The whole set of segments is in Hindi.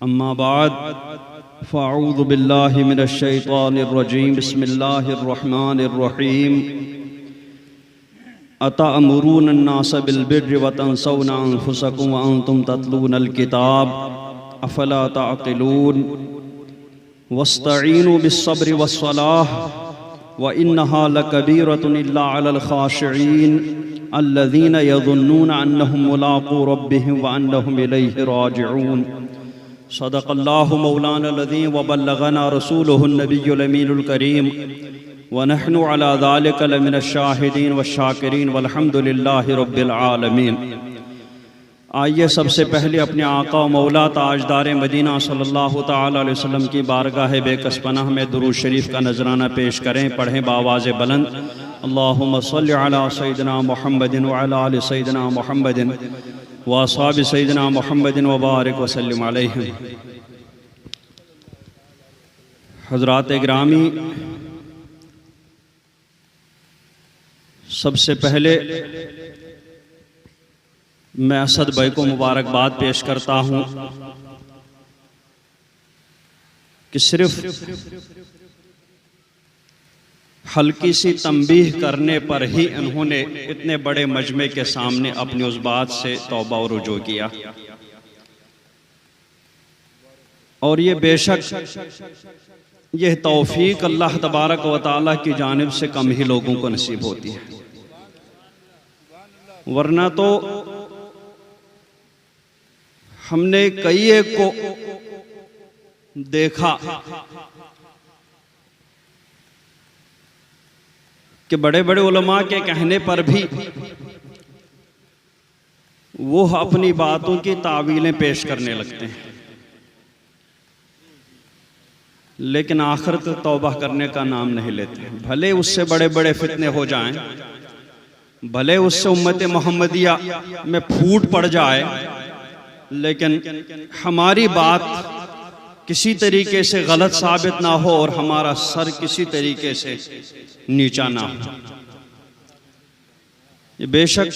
अम्मा बाद फ़अऊज़ु बिल्लाहि मिनश्शैतानिर्रजीम बिस्मिल्लाहिर्रहमानिर्रहीम अतअमुरूनन्नास बिल्बिर्रि व तंसौना अनफुसकुम व अंतुम ततलूनल किताब अफ़ला तअक़िलून वस्तईनु बिस्सब्रि वस्सलाह व इन्नहा लकबीरतुन इल्ला अलल ख़ाशिईन अल्लज़ीना यज़ुन्नूना अन्नहुम मुलाक़ू रब्बिहिम व अन्नहुम इलैहि राजिऊन। सदक़ल्लाहु मौलाना अज़ीम व बल्लगना रसूलुहुन नबियुल अमीनुल करीम व नहनु अला ज़ालिका लमिनश शाहिदीन व शाकिरीन वल्हम्दुलिल्लाहि रब्बिल आलमीन। आइए सबसे पहले अपने आका व मौला ताजदार मदीना सल्लल्लाहु ताला अलैहि वसल्लम की बारगाह बेकसपनाह में दुरूद शरीफ का नजराना पेश करें। पढ़ें बावाज़ बुलंद अल्लाहुम्मा सल्लि अला सय्यिदिना मुहम्मदिन व अला आलि सय्यिदिना मुहम्मदिन व अस्हाबि सय्यिदिना मुहम्मदिन व बारिक व सल्लिम अलैहिम। हज़रात गिरामी, सबसे पहले मैं असद भाई को मुबारकबाद पेश करता हूँ कि सिर्फ हल्की सी तंबीह करने पर ही उन्होंने इतने बड़े मजमे के सामने अपनी उस बात से तौबा और रुजू किया। और ये बेशक यह तौफीक अल्लाह तबारक व तआला की जानिब से कम ही लोगों को नसीब होती है, वरना तो हमने कई एक को देखा कि बड़े बड़े उलमा के कहने पर भी वो अपनी बातों की तावीलें पेश करने लगते हैं, लेकिन आखिर तो तौबा करने का नाम नहीं लेते। भले उससे बड़े बड़े फितने हो जाएं, भले उससे उम्मत मोहम्मदिया में फूट पड़ जाए, लेकिन हमारी बात किसी तरीके से गलत साबित ना हो और हमारा सर किसी तरीके से नीचा ना हो। ये बेशक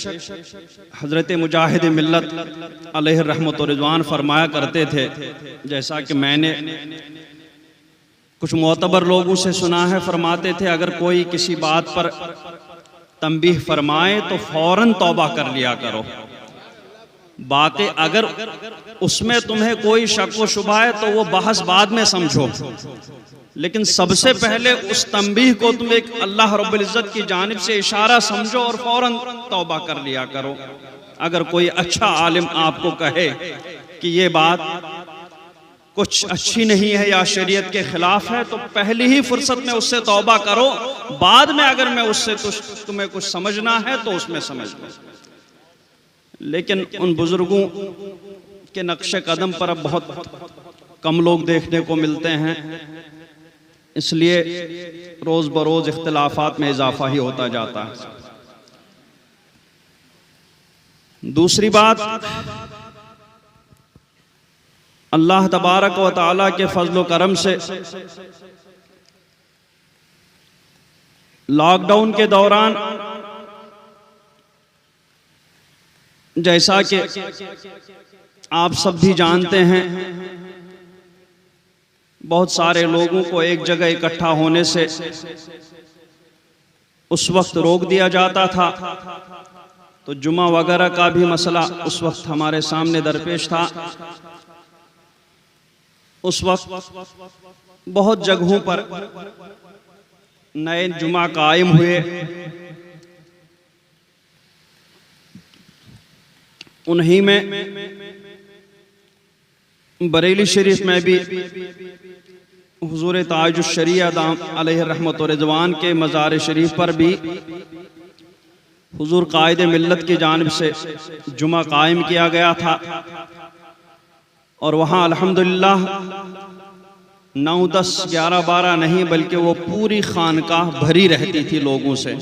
हजरत मुजाहिद मिल्लत अलैहि रहमत व रिज़वान फरमाया करते थे, जैसा कि मैंने कुछ मोतबर लोगों से सुना है, फरमाते थे अगर कोई किसी बात पर तंबीह फरमाए तो फौरन तौबा कर लिया करो, बाकी अगर उसमें तुम्हें कोई शक व शुबा है तो वो बहस बाद में समझो, लेकिन सबसे पहले उस तंबीह को तुम एक अल्लाह रब्बुल इज़्ज़त की जानिब से इशारा समझो और फौरन तौबा कर लिया करो। अगर कोई अच्छा आलिम आपको कहे कि ये बात कुछ अच्छी नहीं है या शरीयत के खिलाफ है, तो पहली ही फुर्सत में उससे तौबा करो, बाद में अगर मैं उससे तुम्हें कुछ समझना है तो उसमें समझ लो। लेकिन उन बुजुर्गों के नक्शे कदम पर अब बहुत कम लोग देखने को मिलते हैं, इसलिए रोज बरोज इख्तिलाफात में इजाफा ही होता जाता है। दूसरी बात, अल्लाह तबारक व तआला के फजल व करम से लॉकडाउन के दौरान जैसा कि आप सब भी जानते हैं, बहुत सारे लोगों को एक जगह इकट्ठा होने से उस वक्त रोक दिया जाता था, तो जुमा वगैरह का भी मसला उस वक्त हमारे सामने दरपेश था। उस वक्त बहुत जगहों पर नए जुमा कायम हुए, उन्हीं में बरेली शरीफ में भी हुजूर ताजुश शरीया दाम अलैहि रहमत व रिज़वान के मज़ार शरीफ पर भी हुजूर कायदे मिल्लत की जानिब से जुमा कायम किया गया था। और वहाँ अल्हम्दुलिल्लाह 9, 10, 11, 12 नहीं बल्कि वो पूरी खानकाह भरी रहती थी लोगों से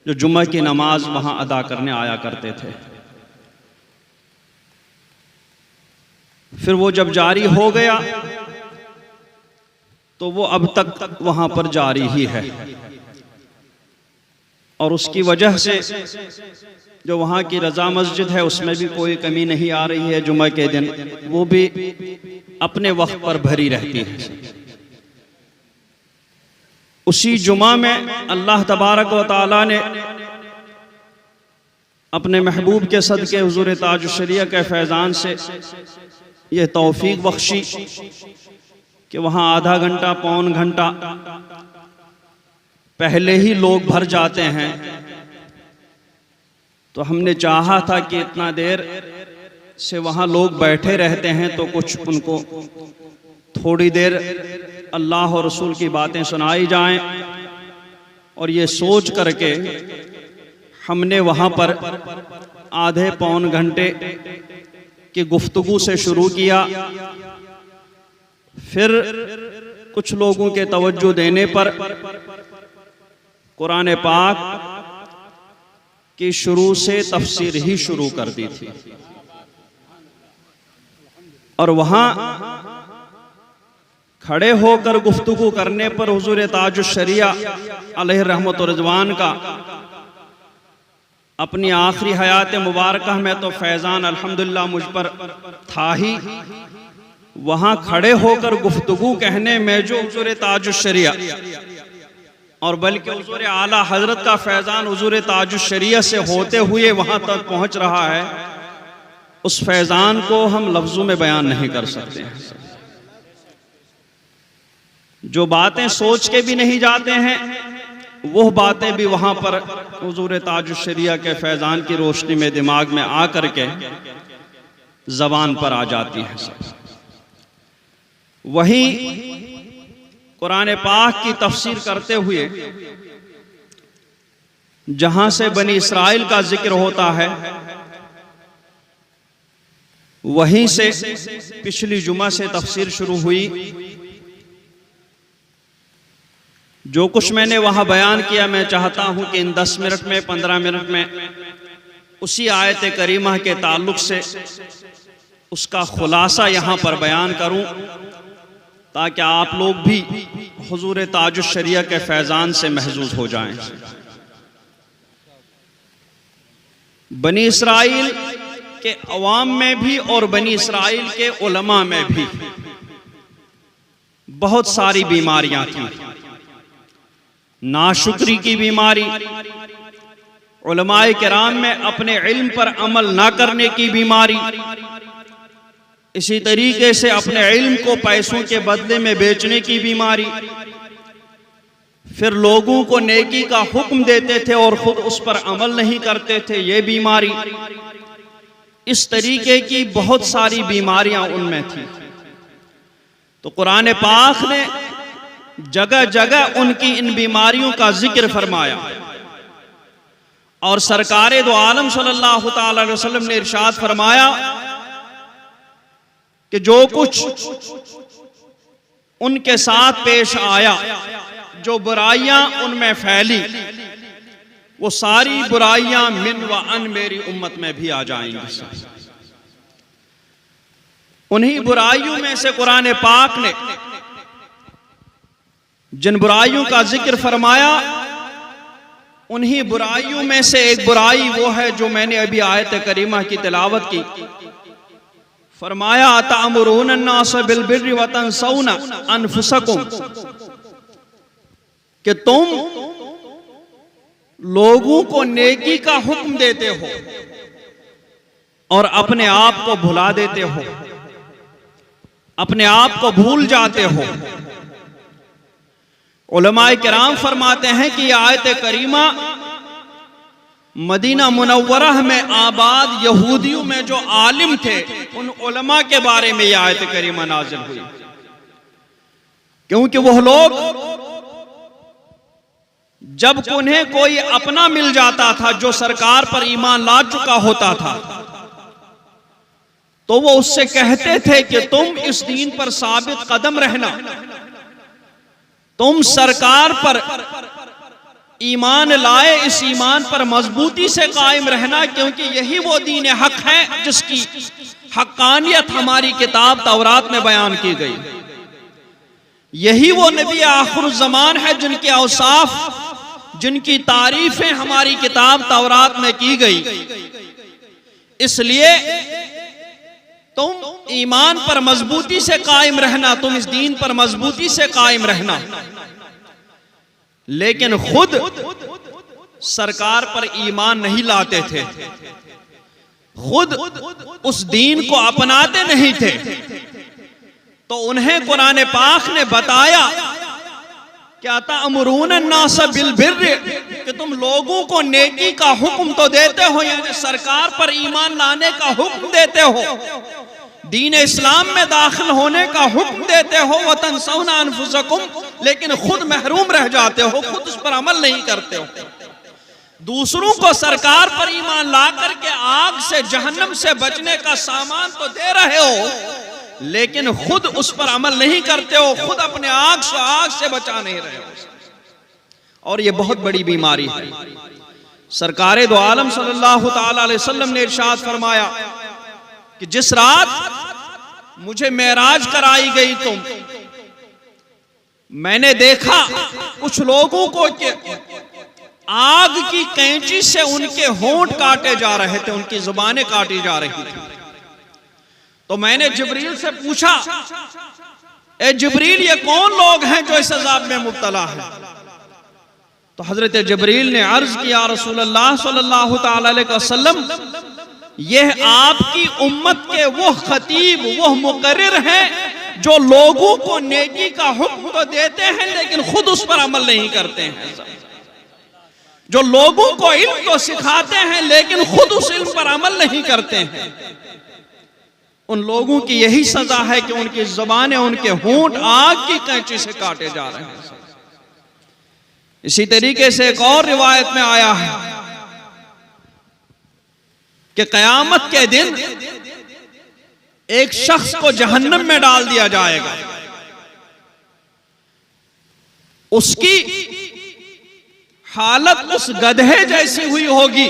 जो जुम्मा की नमाज वहाँ अदा करने आया करते थे। फिर वो जब जारी हो गया तो वो अब तक वहाँ पर जारी ही है। और उसकी वजह से जो वहाँ की रज़ा मस्जिद है उसमें भी कोई कमी नहीं आ रही है। जुमा के दिन वो भी अपने वक्त पर भरी रहती है। उसी जुमा में अल्लाह तबारक व तआला ने अपने महबूब के सदके हुजूर ताजुश शरिया के फैज़ान से यह तौफीक बख्शी कि वहाँ आधा घंटा पौन घंटा पहले ही लोग भर जाते हैं। तो हमने चाहा था कि इतना देर से वहाँ लोग बैठे रहते हैं तो कुछ उनको थोड़ी देर अल्लाह और रसूल की बातें सुनाई जाएं। और ये सोच करके हमने वहाँ पर आधे पौन घंटे की गुफ्तगू से शुरू किया। फिर कुछ लोगों के तवज्जो देने पर कुरान पाक की शुरू से तफसीर ही शुरू कर दी थी। और वहाँ खड़े होकर गुफ्तगू करने पर हुजूर ताजुश शरिया अलैहि रहमत व रिज़वान का अपनी आखिरी हयात मुबारकह में तो फैज़ान अल्हम्दुलिल्लाह मुझ पर था ही, वहाँ खड़े होकर गुफ्तगू कहने में जो हुजूर ताजुश शरिया और बल्कि हुजूर आला हजरत का फैज़ान हुजूर ताजुश शरिया से होते हुए वहाँ तक पहुँच रहा है, उस फैज़ान को हम लफ्ज़ों में बयान नहीं कर सकते हैं। जो बातें सोच के भी नहीं जाते हैं वो बातें भी वहाँ पर हुजूर ताजुश शरिया के फैज़ान की रोशनी में दिमाग में आ करके ज़बान पर आ जाती हैं। वहीं कुरान पाक की तफसीर करते हुए जहां से बनी इसराइल का जिक्र होता है, वहीं से पिछली जुमा से तफसीर शुरू हुई। जो कुछ मैंने वहां बयान किया, मैं चाहता हूं कि इन 10 मिनट में 15 मिनट में उसी आयत करीमा के ताल्लुक से उसका खुलासा यहां पर बयान करूं, ताकि आप लोग भी हुजूर ताजुश शरिया के फैज़ान से महजूज हो जाएं। बनी इसराइल के अवाम में भी और बनी इसराइल के उलमा में भी बहुत सारी बीमारियां थी। नाशुक्री की बीमारी, उलमाए किराम में अपने इल्म पर अमल ना करने की बीमारी, इसी तरीके से अपने इल्म को पैसों के बदले में बेचने की बीमारी, फिर लोगों को नेकी का हुक्म देते थे और खुद उस पर अमल नहीं करते थे, ये बीमारी, इस तरीके की बहुत सारी बीमारियां उनमें थी। तो कुरान पाक ने जगह जगह उनकी इन बीमारियों का जिक्र फरमाया और सरकारे दो आलम सल्लल्लाहु ताला अलैहि वसल्लम ने इरशाद फरमाया कि जो कुछ उनके साथ पेश आया, जो बुराइयां उनमें फैली, वो सारी बुराइयां मिन व अन मेरी उम्मत में भी आ जाएंगी। उन्हीं बुराइयों में से कुरान पाक ने जिन बुराइयों का जिक्र फरमाया, उन्हीं बुराइयों में से एक बुराई वो है जो मैंने अभी आयत करीमा की तिलावत की। फरमाया अतअमुरून अन्नास बिल बिर्रि व तंसौना अनफुसकुम, कि तुम लोगों को नेकी का हुक्म देते हो और अपने आप को भुला देते हो, अपने आप को भूल जाते हो। उलमाए किराम फरमाते हैं कि यह आयत करीमा मदीना मुनव्वरह में आबाद यहूदियों में जो आलिम थे, उन उलमा के बारे में यह आयत करीमा नाजिल हुई, क्योंकि वह लोग जब उन्हें कोई अपना मिल जाता था जो सरकार पर ईमान ला चुका होता था, तो वो उससे कहते थे कि तुम इस दीन पर साबित कदम रहना, तुम सरकार पर ईमान लाए, इस ईमान पर मजबूती से कायम रहना, क्योंकि यही वो दीन हक है जिसकी हक्कानियत हमारी किताब तौरात में बयान की गई। यही वो नबी आखिर ज़मान है जिनके औसाफ जिनकी तारीफें हमारी किताब तौरात में की गई। इसलिए तुम ईमान पर मजबूती से कायम रहना, तुम इस दीन पर मजबूती से कायम रहना। लेकिन खुद सरकार पर ईमान नहीं लाते थे, खुद उस दीन को अपनाते नहीं थे। तो उन्हें कुरान पाक ने बताया क्या तामुरून अन्नास बिल बिर्र, कि तुम लोगों को नेकी का हुक्म तो देते हो, यानी सरकार पर ईमान लाने का हुक्म देते हो, दीन इस्लाम में दाखिल होने का हुक्म देते हो, व तंसौना अनफुसकुम, लेकिन खुद महरूम रह जाते हो, खुद उस पर अमल नहीं करते हो। दूसरों को सरकार पर ईमान ला करके आग से, जहन्नम से बचने का सामान तो दे रहे हो, लेकिन खुद उस पर अमल नहीं करते हो, खुद अपने आग से बचा नहीं रहे हो। और ये बहुत बड़ी बीमारी है। सरकारे दो आलम सल्लल्लाहु ताला अलैहि वसल्लम ने इरशाद फरमाया कि जिस रात मुझे मेराज कराई गई मैंने देखा कुछ लोगों को कि आग की कैंची से उनके होंठ काटे जा रहे थे, उनकी जुबानें काटी जा रही थी। तो मैंने जिब्रील से पूछा, ए जिब्रील, ये कौन लोग हैं जो इस अजाब में मुब्तला है? तो हजरत जिब्रील ने अर्ज किया, रसूलुल्लाह सल्लल्लाहु ताला अलैहि वसल्लम, यह आपकी उम्मत के वो खतीब, वो मुकर्रिर हैं जो लोगों को नेकी का हुक्म तो देते हैं लेकिन खुद उस पर अमल नहीं करते हैं, जो लोगों को इल्म तो सिखाते हैं लेकिन खुद उस इल्म पर अमल नहीं करते हैं। उन लोगों की यही सजा है कि उनकी जुबानें, उनके होंठ आग की कैंची से काटे जा रहे हैं। इसी तरीके से एक और रिवायत में आया है कि कयामत के दिन एक शख्स को जहन्नम में डाल दिया जाएगा, उसकी हालत उस गधे जैसी हुई होगी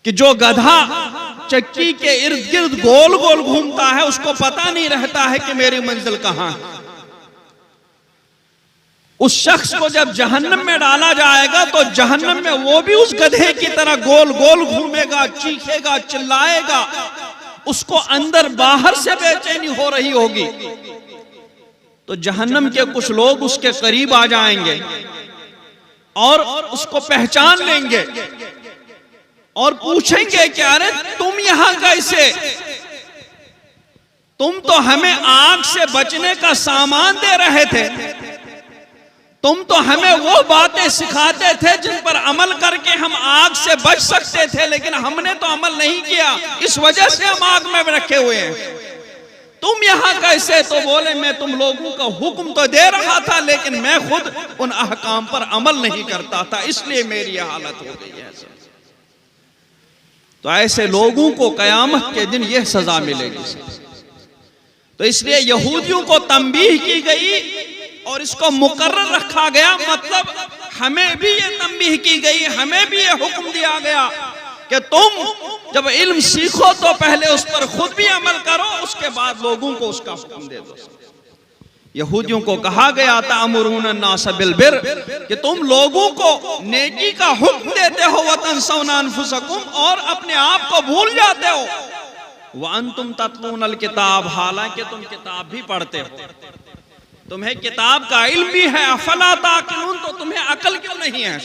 कि जो गधा चक्की के इर्द गिर्द गोल गोल घूमता है, उसको पता नहीं रहता है कि मेरी मंजिल कहां है। उस शख्स को जब जहन्नम में डाला जाएगा तो जहन्नम में वो भी उस गधे की तरह गोल गोल घूमेगा, चीखेगा, चिल्लाएगा, उसको अंदर बाहर से बेचैनी हो रही होगी। तो जहन्नम के कुछ लोग उसके करीब आ जाएंगे और उसको पहचान लेंगे और पूछेंगे कि अरे तुम यहां कैसे? तुम तो हमें आग से बचने का सामान दे रहे थे, तुम तो हमें वो बातें सिखाते थे जिन पर अमल करके हम आग से बच सकते थे, लेकिन हमने तो अमल नहीं किया, इस वजह से हम आग में रखे हुए हैं। तुम यहां कैसे? तो बोले मैं तुम लोगों का हुक्म तो दे रहा था लेकिन मैं खुद उन अहकाम पर अमल नहीं करता था, इसलिए मेरी हालत हो गई है। तो ऐसे लोगों को कयामत के दिन यह सजा मिलेगी। तो इसलिए यहूदियों को तंबीह की गई और इसको मुकर्रर रखा गया, मतलब हमें भी ये तंबीह की गई, हमें भी ये हुक्म दिया गया कि तुम जब इल्म सीखो तो पहले उस पर खुद भी अमल करो, उसके बाद लोगों को उसका हुक्म दे दो। यहूदियों को कहा गया तामुरून अन्नास बिल बिर्र, कि तुम लोगों को नेकी का हुक्म देते हो, व तंसौना अनफुसकुम, और अपने आप को भूल जाते हो, व अंतुम ततलूनल किताब, हालांकि तुम किताब भी पढ़ते हो, तुम्हें किताब का इल्म भी है। अफला ताकिलून, तो तुम्हें अकल क्यों नहीं है?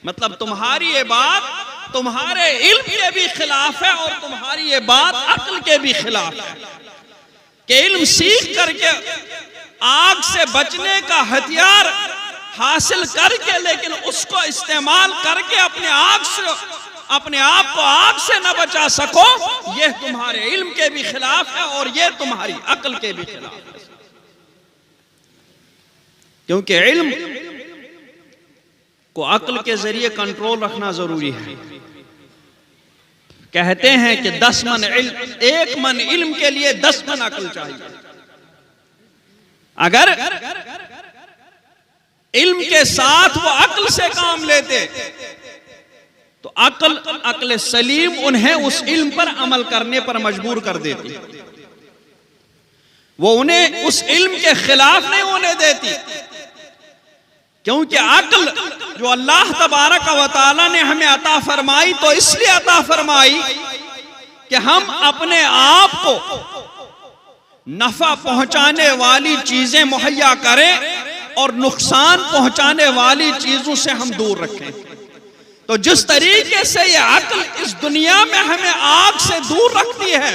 मतलब तुम्हारी ये बात तुम्हारे इल्म के भी खिलाफ है और तुम्हारी ये बात अक्ल के भी खिलाफ है कि इल्म सीख करके आग से बचने का हथियार हासिल करके लेकिन उसको इस्तेमाल करके अपने आप को आग से न बचा सको, यह तुम्हारे इल्म के भी खिलाफ है और यह तुम्हारी अक्ल के भी खिलाफ है। क्योंकि इल्म को अक्ल के जरिए कंट्रोल रखना जरूरी है। कहते हैं कि 10 मन इल्म, 1 मन इल्म के लिए 10 मन अक्ल चाहिए। अगर इल्म के साथ वो अक्ल से काम लेते तो अक्ल सलीम उन्हें उस इल्म पर अमल करने पर मजबूर कर देती, वो उन्हें उस इल्म के खिलाफ नहीं होने देती। क्योंकि अक्ल जो अल्लाह तबारक व तआला ने हमें अता फरमाई तो इसलिए अता फरमाई कि हम अपने आप को नफा पहुंचाने वाली चीजें मुहैया करें और नुकसान पहुंचाने वाली चीजों से हम दूर रखें। तो जिस तरीके से ये अक्ल इस दुनिया में हमें आग से दूर रखती है,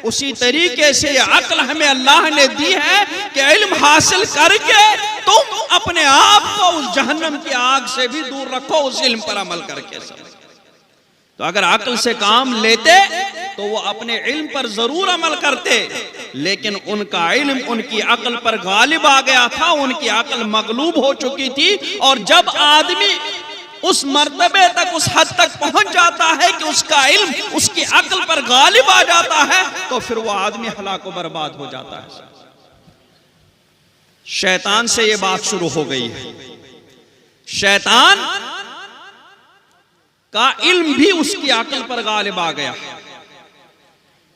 उसी तरीके से ये अक्ल हमें अल्लाह ने दी है कि इल्म हासिल करके तुम अपने आप को उस जहन्नम की आग से भी दूर रखो, उस इल्म पर अमल करके। तो अगर अक्ल से काम लेते तो वो अपने इल्म पर जरूर अमल करते, लेकिन उनका इल्म उनकी अक्ल पर गालिब आ गया था, उनकी अक्ल मगलूब हो चुकी थी। और जब आदमी उस मर्तबे तक, उस हद तक पहुंच जाता है कि उसका इल्म उसकी अक्ल पर गालिब आ जाता है, तो फिर वो आदमी हलाक बर्बाद हो जाता है। शैतान से ये बात शुरू हो गई है। शैतान का इल्म भी उसकी अक्ल पर गालिब आ गया,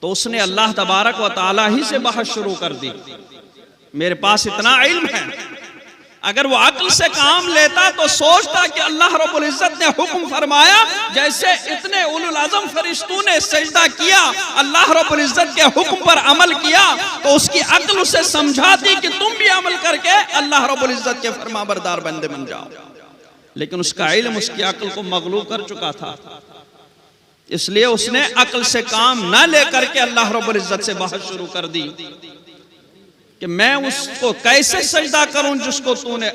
तो उसने अल्लाह तबारक व तआला ही से बहस शुरू कर दी। मेरे पास इतना इल्म है, अगर वो अक्ल से काम लेता तो सोचता कि अल्लाह रब्बुल इज्जत ने हुक्म फरमाया, जैसे इतने उलुल आज़म फरिश्तों ने सजदा किया, अल्लाह रब्बुल इज्जत के हुक्म पर अमल किया, तो उसकी अक्ल उसे समझाती कि तुम भी अमल करके अल्लाह रब्बुल इज्जत के फरमाबरदार बंदे बन जाओ। लेकिन उसका इल्म उसकी अक्ल को मगलूब कर चुका था, इसलिए उसने अक्ल से काम न लेकर के अल्लाह रब्बुल इज्जत से बहस शुरू कर दी कि मैं उसको कैसे सजदा करूं जिसको तूने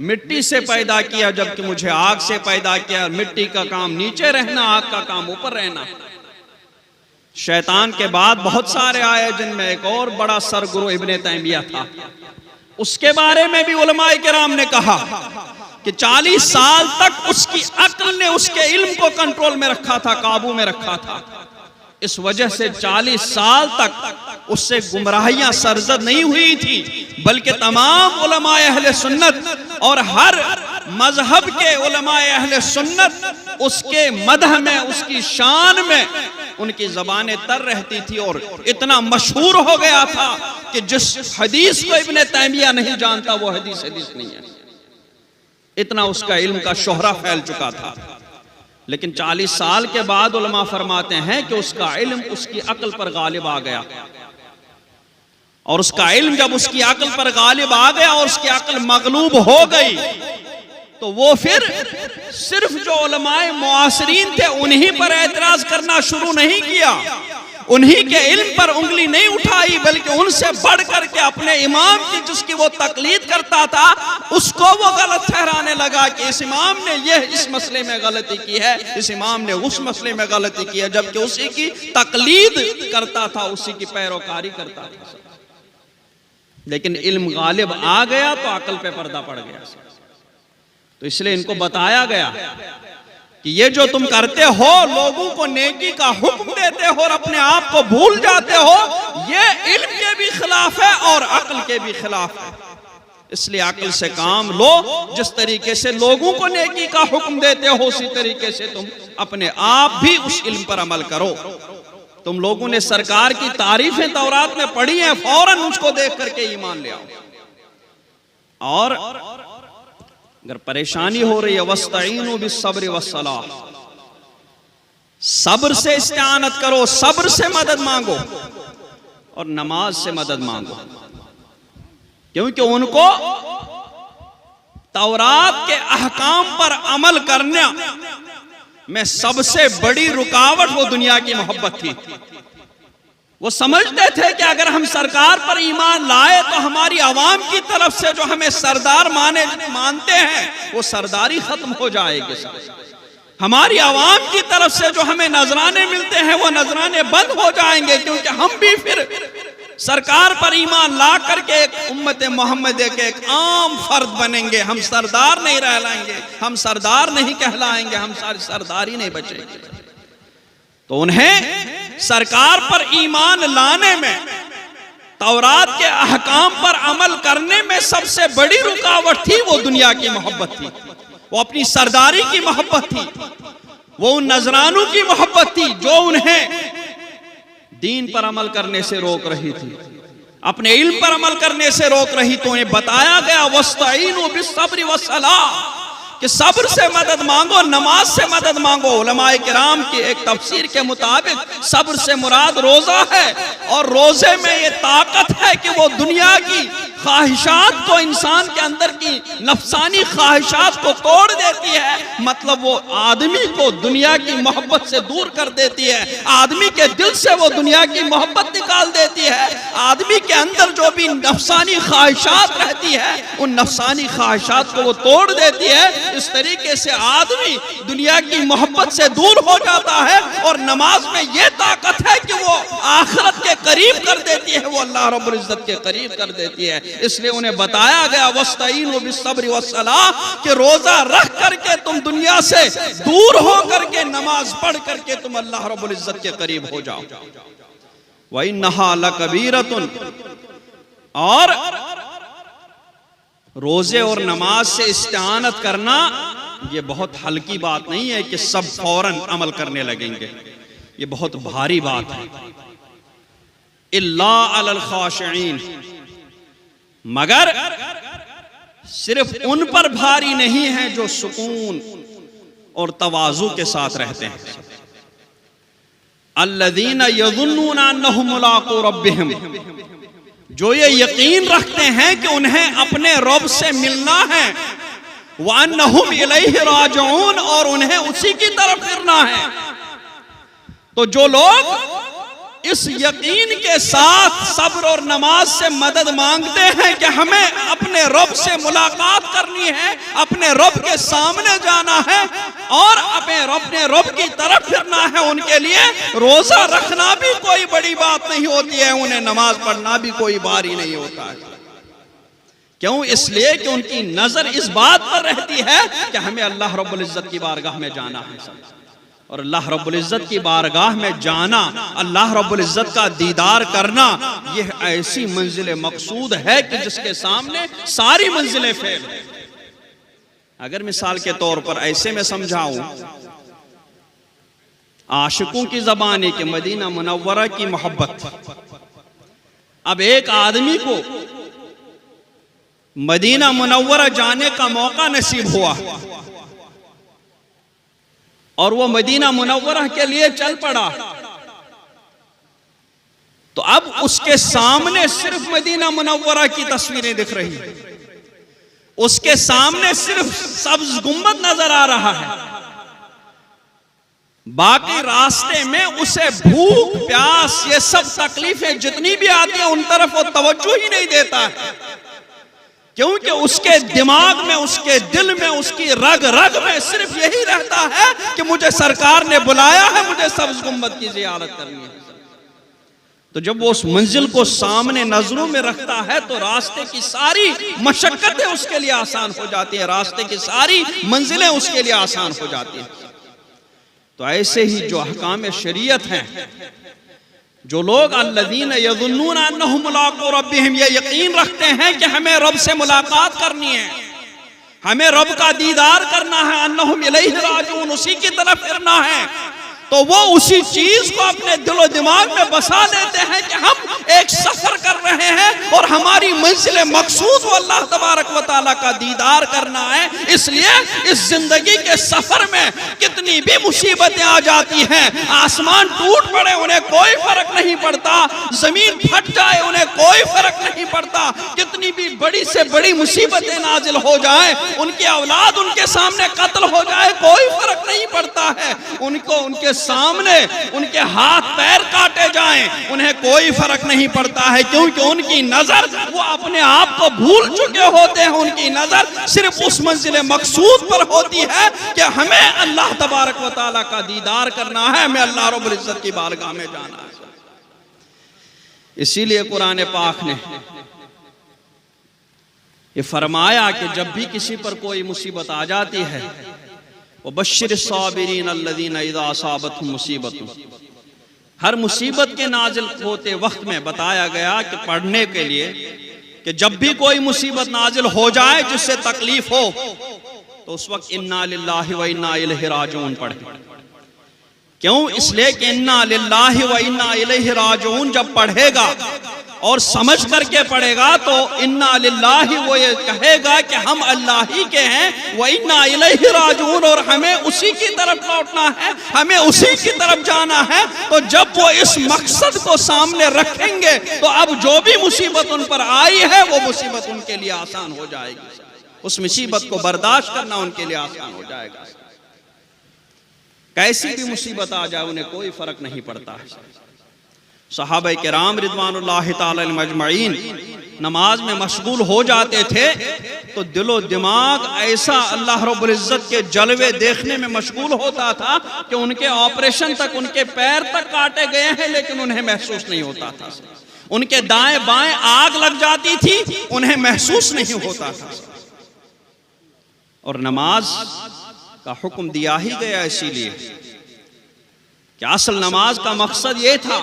मिट्टी से पैदा किया, जबकि मुझे आग से पैदा किया। मिट्टी का काम नीचे रहना, आग का काम ऊपर रहना। शैतान के बाद बहुत सारे आए, जिनमें एक और बड़ा सरगुरु इब्ने तैमिया था। उसके बारे में भी उलमाए किराम ने कहा कि 40 साल तक उसकी अक्ल ने उसके इल्म को कंट्रोल में रखा था, काबू में रखा था। इस वजह से 40 साल तक उससे गुमराहियां सरजद नहीं हुई थी, बल्कि तमाम उलमाए अहले सुन्नत और हर मजहब के उलमाए अहले सुन्नत उसके मदह में, उसकी शान में उनकी ज़बानें तर रहती थी। और इतना मशहूर हो गया था कि जिस हदीस को इब्ने तैमिया नहीं जानता वो हदीस नहीं है, इतना उसका इल्म का शोहरा फैल चुका था। लेकिन 40 साल के बाद उलमा फरमाते हैं कि उसका इल्म उसकी अक्ल पर गालिब आ गया, और उसका इल्म जब उसकी अक्ल पर गालिब आ गया और उसकी अक्ल मगलूब हो गई, तो वो फिर सिर्फ जो उलमाए मुआसरीन थे उन्हीं पर एतराज करना शुरू नहीं किया, उन्हीं के इल्म पर उंगली नहीं उठाई, बल्कि उनसे बढ़ करके अपने इमाम की जिसकी वो तकलीद करता था उसको वो गलत ठहराने लगा कि इस इमाम ने ये इस मसले में गलती की है, इस इमाम ने उस मसले में गलती की है, जबकि उसी की तकलीद करता था, उसी की पैरोकारी करता था। लेकिन इल्म गालिब आ गया तो अकल पे पर्दा पड़ गया। तो इसलिए इनको बताया गया कि ये जो तुम करते हो, लोगों को नेकी का हुक्म देते हो और अपने आप को भूल जाते हो, ये इल्म के भी खिलाफ है और अक्ल के भी खिलाफ है। इसलिए अक्ल से काम लो, जिस तरीके से लोगों को नेकी का हुक्म देते हो उसी तरीके से तुम अपने आप भी उस इल्म पर अमल करो। तुम लोगों ने सरकार की तारीफें तौरात में पढ़ी हैं, फौरन उसको देख करके ईमान ले आओ। और अगर परेशानी हो रही है, वस्तईनु बिस्सब्र वस्सलाह, सब्र से इस्तिआनत करो, सब्र से मदद मांगो और नमाज से मदद मांगो, क्योंकि उनको तौरात के अहकाम पर अमल करने में सबसे बड़ी रुकावट वो दुनिया की मोहब्बत थी। वो समझते थे कि अगर हम सरकार पर ईमान लाए तो हमारी आवाम की तरफ से जो हमें सरदार मानते हैं वो सरदारी खत्म हो जाएगी, हमारी आवाम की तरफ से जो हमें नजराने मिलते हैं वो नजराने बंद हो जाएंगे, क्योंकि हम भी फिर सरकार पर ईमान ला करके एक उम्मत मोहम्मद के एक आम फर्द बनेंगे, हम सरदार नहीं रहलाएंगे, हम सरदार नहीं कहलाएंगे, हम सारी सरदारी नहीं बचेंगे। तो उन्हें सरकार पर ईमान लाने में, तौरात के अहकाम पर अमल करने में सबसे बड़ी रुकावट थी वो दुनिया की मोहब्बत थी, वो अपनी सरदारी की मोहब्बत थी, वो उन नजरानों की मोहब्बत थी जो उन्हें दीन पर अमल करने से रोक रही थी। अपने इल्म पर अमल करने से रोक रही। तो उन्हें बताया गया वस्तईनु बिस्सब्रि वस्सलाह कि सब्र से मदद मांगो, नमाज से मदद मांगो। उलमाए किराम की एक तफसीर के मुताबिक सब्र से मुराद रोजा है, और रोजे में ये ताकत है कि वो दुनिया की ख्वाहिशात को, इंसान के अंदर की नफसानी ख्वाहिशात को तोड़ देती है। मतलब वो आदमी को दुनिया की मोहब्बत से दूर कर देती है, आदमी के दिल से वो दुनिया की मोहब्बत निकाल देती है। आदमी के अंदर जो भी नफसानी ख्वाहिशात रहती है, उन नफसानी ख्वाहिशात को वो तोड़ देती है। इस तरीके से आदमी दुनिया की मोहब्बत से दूर हो जाता है, और नमाज में ये ताकत है कि वो आखिरत के करीब कर देती है, वो अल्लाह रब्बुल इज्जत के करीब कर देती है। इसलिए उन्हें बताया गया वस्तईनु बिस्सब्रि वस्सलाह कि रोजा रख करके तुम दुनिया से दूर हो करके नमाज पढ़ करके तुम अल्लाह रब्बुल इज्जत के करीब हो जाओ। व इन्नहा लकबीरतुन, और रोजे और नमाज से इस्तिआनत करना ये बहुत हल्की बात नहीं है कि सब फौरन अमल करने लगेंगे, ये बहुत भारी बात है। इल्ला अलल खाशिईन, मगर सिर्फ उन पर भारी नहीं है जो सुकून और तवाज़ु के साथ रहते हैं। अल्लज़ीना यज़ुन्नूना अन्नहुम मुलाक़ू रब्बिहिम, जो ये यकीन रखते हैं कि उन्हें अपने रब से मिलना है। व अन्नहुम इलैहि राजिऊन, और उन्हें उसी की तरफ फिरना है। तो जो लोग इस यकीन के साथ सब्र और नमाज से मदद मांगते हैं कि हमें अपने रब से मुलाकात करनी है, अपने रब के सामने जाना है और अपने रब की तरफ फिरना है, उनके लिए रोजा रखना भी कोई बड़ी बात नहीं होती है, उन्हें नमाज पढ़ना भी कोई भारी नहीं होता है। क्यों? इसलिए कि उनकी नजर इस बात पर रहती है कि हमें अल्लाह रब्बुल इज्जत की बारगाह में जाना है, और अल्लाह रब्बुल इज्जत की बारगाह में जाना, अल्लाह रब्बुल इज्जत का दीदार करना, यह ऐसी मंजिल मकसूद है कि जिसके सामने सारी मंजिलें फेल हैं। अगर मिसाल के तौर पर ऐसे में समझाऊं, आशिकों की ज़बान के मदीना मुनव्वरा की मोहब्बत। अब एक आदमी को मदीना मुनव्वरा जाने का मौका नसीब हुआ और वो मदीना मुनव्वरा के लिए चल पड़ा, तो अब उसके सामने सिर्फ मदीना मुनव्वरा की तस्वीरें दिख रही हैं, उसके सामने सिर्फ सब्ज गुंबद नजर आ रहा है, बाकी रास्ते में उसे भूख प्यास ये सब तकलीफें जितनी भी आती हैं उन तरफ वो तवज्जो ही नहीं देता है, क्योंकि उसके दिमाग में, उसके दिल में, उसकी रग रग में सिर्फ यही रहता है कि मुझे सरकार ने बुलाया है, मुझे सब्ज गुंबद की जियारत करनी है। तो जब वो उस मंजिल को सामने नजरों में रखता है तो रास्ते की सारी मशक्कतें उसके लिए आसान हो जाती है, रास्ते की सारी मंजिलें उसके लिए आसान हो जाती हैं। तो ऐसे ही जो अहकाम शरीयत हैं, जो लोग अल्लज़ीना यज़ुन्नूना अन्नहुम मुलाक़ू रब्बिहिम, ये यकीन रखते हैं कि हमें रब से मुलाकात करनी है, हमें रब का दीदार करना है, अन्नहुम इलैहि राजिऊन, उसी की तरफ फिरना है, तो वो उसी चीज को अपने दिलो दिमाग में बसा लेते हैं कि हम एक सफर कर रहे हैं और हमारी मंजिल मकसूद वो अल्लाह तबारक व तआला का दीदार करना है। इसलिए इस जिंदगी के सफर में कितनी भी मुसीबतें आ जाती हैं, आसमान टूट पड़े उन्हें कोई फर्क नहीं पड़ता, जमीन फट जाए उन्हें कोई फर्क नहीं पड़ता, कितनी भी बड़ी से बड़ी मुसीबतें नाजिल हो जाए, उनकी औलाद उनके सामने कत्ल हो जाए, कोई फर्क नहीं पड़ता है, उनको उनके सामने उनके हाथ पैर काटे जाएं, उन्हें कोई फर्क नहीं पड़ता है, क्योंकि उनकी नजर वो अपने आप को भूल चुके होते हैं, उनकी नजर सिर्फ उस मंजिल मकसूद पर होती है कि हमें अल्लाह तबारक व तआला का दीदार करना है, हमें अल्लाह रब्बुल इज्जत की बारगाह में जाना है। इसीलिए कुरान पाक ने ये फरमाया कि जब भी किसी पर कोई मुसीबत आ जाती है, वबश्शिर साबिरीन अल्लज़ीना इज़ा असाबतहुम मुसीबतुन, हर मुसीबत के नाजिल होते वक्त में बताया गया कि पढ़ने के लिए कि जब भी कोई मुसीबत नाजिल हो जाए जिससे तकलीफ हो तो उस वक्त इन्ना लिल्लाहि व इन्ना इलैहि राजिऊन पढ़े। क्यों? इसलिए कि इन्ना लिल्लाहि व इन्ना इलैहि राजिऊन जब पढ़ेगा और समझ करके पढ़ेगा तो इन्ना लिल्लाहि, वो ये कहेगा कि हम अल्लाह ही के हैं, व इन्ना इलैहि राजिऊन, और हमें उसी की तरफ लौटना है, हमें उसी की तरफ जाना है। तो जब वो इस मकसद को सामने रखेंगे तो अब जो भी मुसीबत उन पर आई है वो मुसीबत उनके लिए आसान हो जाएगी, उस मुसीबत को बर्दाश्त करना उनके लिए आसान हो जाएगा। कैसी भी मुसीबत आ जाए उन्हें कोई फर्क नहीं पड़ता है। सहाबा किराम रिदवानुल्लाहि ताला अलैहिम अजमईन नमाज में मशगूल हो जाते थे तो दिलो दिमाग ऐसा अल्लाह रब्बुल इज्जत के जलवे देखने में मशगूल होता था कि उनके ऑपरेशन तक, उनके पैर तक काटे गए हैं लेकिन उन्हें महसूस नहीं होता था। उनके दाएं बाएं आग लग जाती थी, उन्हें महसूस नहीं होता था। और नमाज का हुक्म दिया ही गया इसीलिए कि असल नमाज का मकसद ये था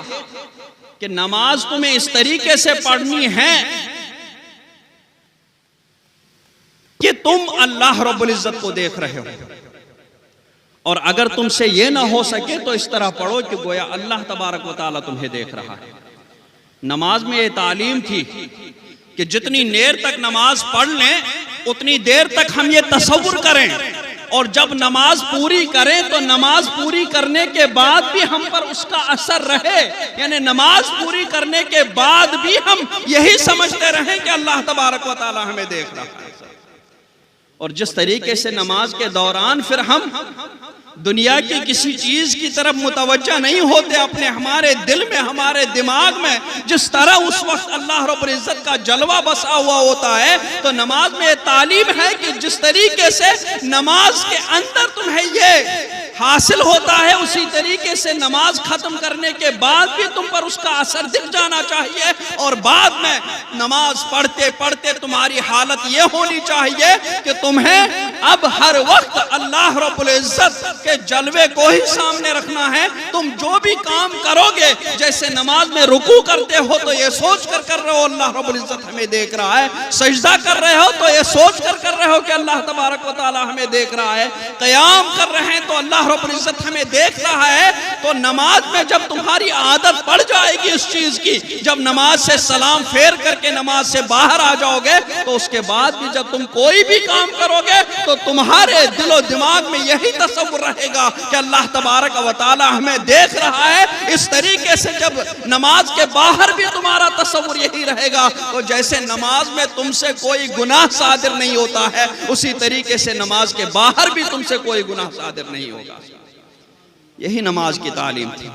कि नमाज तुम्हें इस तरीके से पढ़नी है कि तुम अल्लाह रब्बुल इज्जत को देख रहे हो, और अगर तुमसे ये ना हो सके तो इस तरह पढ़ो कि गोया अल्लाह तबारक व तआला तुम्हें देख रहा है। नमाज में ये तालीम थी कि जितनी देर तक नमाज पढ़ लें उतनी देर तक हम ये तसव्वुर करें, और जब नमाज पूरी करें तो नमाज पूरी करने के बाद भी हम पर उसका असर रहे, यानी नमाज पूरी करने के बाद भी हम यही समझते रहें कि अल्लाह तबारक व तआला हमें देख रहा है। और जिस तरीके से नमाज के दौरान फिर हम दुनिया की किसी चीज की तरफ मुतवज्जा नहीं होते, अपने हमारे दिल में, हमारे दिमाग में जिस तरह उस वक्त अल्लाह रब्बुल इज्जत का जलवा बसा हुआ होता है, तो नमाज में तालीम है कि जिस तरीके से नमाज के अंदर तुम्हें ये हासिल होता है उसी तरीके से नमाज खत्म करने के बाद भी तुम पर उसका असर दिख जाना चाहिए, और बाद में नमाज पढ़ते पढ़ते तुम्हारी हालत ये होनी चाहिए कि तुम्हें अब हर वक्त अल्लाह रब्बुल इज्जत के जलवे को ही सामने रखना है। तुम जो भी काम करोगे, जैसे नमाज में रुकू करते हो तो ये सोच कर रहे हो अल्लाह रब्बुल इज्जत हमें देख रहा है, सजदा कर रहे हो तो ये सोच कर रहे हो कि अल्लाह तबारक व तआला हमें देख रहा है, क़याम कर रहे हैं तो अल्लाह रब्बुल इज्जत हमें देख रहा है। तो नमाज में जब तुम्हारी आदत पड़ जाएगी इस चीज की, जब नमाज से सलाम फेर करके नमाज से बाहर आ जाओगे तो उसके बाद भी जब तुम कोई भी काम करोगे तो तुम्हारे दिलो दिमाग में यही तसव्वुर रहेगा कि अल्लाह तबारक व तआला हमें देख रहा है। इस तरीके से जब नमाज के बाहर भी तुम्हारा तसव्वुर यही रहेगा, तो जैसे नमाज में तुमसे कोई गुनाह सादिर नहीं होता है, उसी तरीके से नमाज के बाहर भी तुमसे कोई गुनाह सादिर नहीं होगा। यही नमाज की तालीम थी,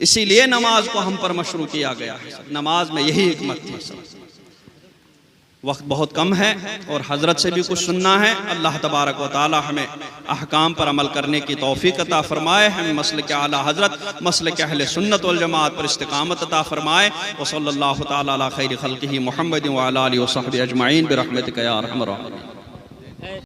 इसीलिए नमाज को हम पर मशरू किया गया है। नमाज में यही हिकमत थी। वक्त बहुत कम है और हजरत से भी कुछ सुनना है। अल्लाह तबारक व तआला हमें अहकाम पर अमल करने की तौफीक अता फरमाए, हमें मसलक आला हजरत मसलक अहले सुन्नत वल जमात पर इस्तिकामत अता फरमाए। व सल्लल्लाहु तआला अला खैरि खल्क़िही मुहम्मद व अला आलिहि व सहबिही अजमईन बिरहमतिका या अरहमर राहिमीन।